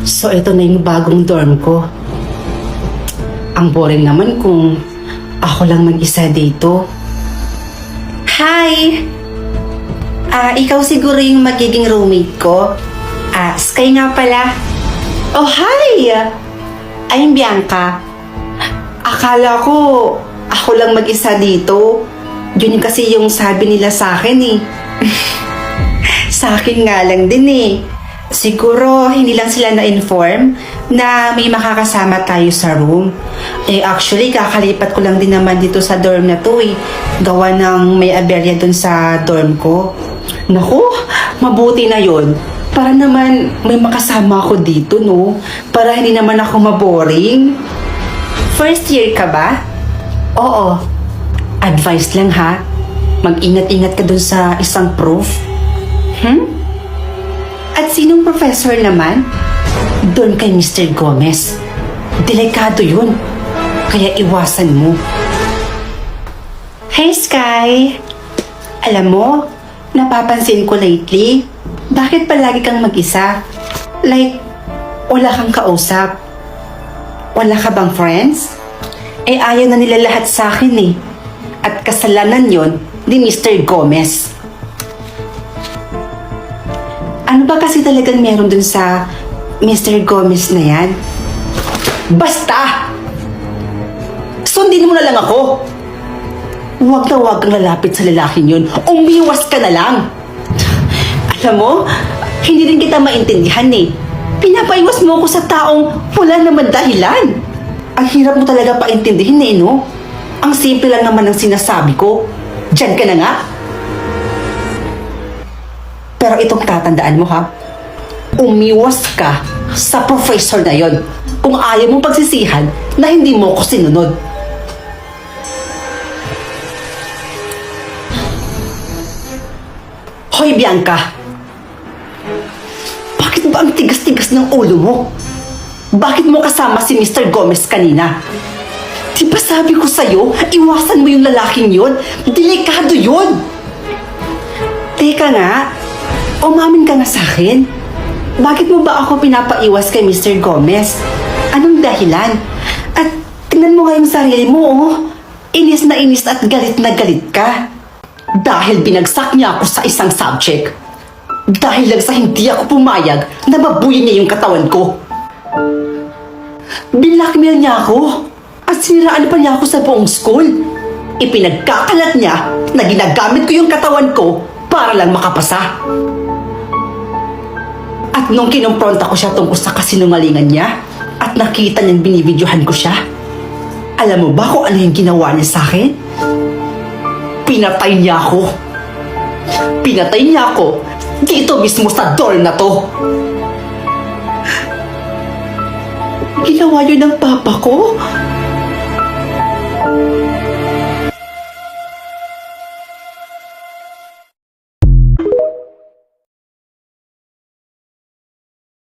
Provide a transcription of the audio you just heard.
So, ito na yung bagong dorm ko. Ang boring naman kung ako lang mag-isa dito. Hi! Ikaw siguro yung magiging roommate ko. Sky nga pala. Oh, hi! I'm Bianca. Akala ko ako lang mag-isa dito. Yun kasi yung sabi nila sa akin eh. Sa akin nga lang din eh. Siguro hindi lang sila na-inform na may makakasama tayo sa room. Actually, kakalipat ko lang din naman dito sa dorm na to eh. Gawa ng may aberya dun sa dorm ko. Naku, mabuti na yon. Para naman may makasama ako dito, no? Para hindi naman ako maboring. First year ka ba? Oo. Advice lang ha. Mag-ingat-ingat ka dun sa isang prof. At sinong professor naman? Doon kay Mr. Gomez. Delikado yun. Kaya iwasan mo. Hey, Sky! Alam mo, napapansin ko lately, bakit palagi kang mag-isa? Like, wala kang kausap? Wala ka bang friends? Ayaw na nila lahat sa akin eh. At kasalanan yon ni Mr. Gomez. Ano ba kasi talagang meron dun sa Mr. Gomez na yan? Basta! Sundin mo na lang ako! Huwag na huwag kang lalapit sa lalaking yun. Umiwas ka na lang! Alam mo, hindi rin kita maintindihan eh. Pinapaiwas mo ako sa taong wala naman dahilan. Ang hirap mo talaga paintindihin eh, no? Ang simple lang naman ng sinasabi ko. Diyan ka na nga. Pero itong tatandaan mo ha, umiwas ka sa professor na yon kung ayaw mong pagsisihan na hindi mo ko sinunod. Hoy Bianca! Bakit ba ang tigas-tigas ng ulo mo? Bakit mo kasama si Mr. Gomez kanina? Di ba sabi ko sa'yo, iwasan mo yung lalaking yon? Delikado yun! Teka nga, umamin ka nga sa akin. Bakit mo ba ako pinapaiwas kay Mr. Gomez? Anong dahilan? At tingnan mo nga yung sarili mo, oh. Inis at galit na galit ka. Dahil binagsak niya ako sa isang subject. Dahil lang sa hindi ako pumayag na mabuyin niya yung katawan ko. Binlockmail niya ako. At siniraan pa niya ako sa buong school. Ipinagkakalat niya na ginagamit ko yung katawan ko para lang makapasa. At nung kinumpronta ko siya tungkol sa kasinungalingan niya at nakita niyang binibidyohan ko siya, alam mo ba kung ano yung ginawa niya sa akin? Pinatay niya ako. Pinatay niya ako dito mismo sa dorm na to. Ginawa yun ng papa ko?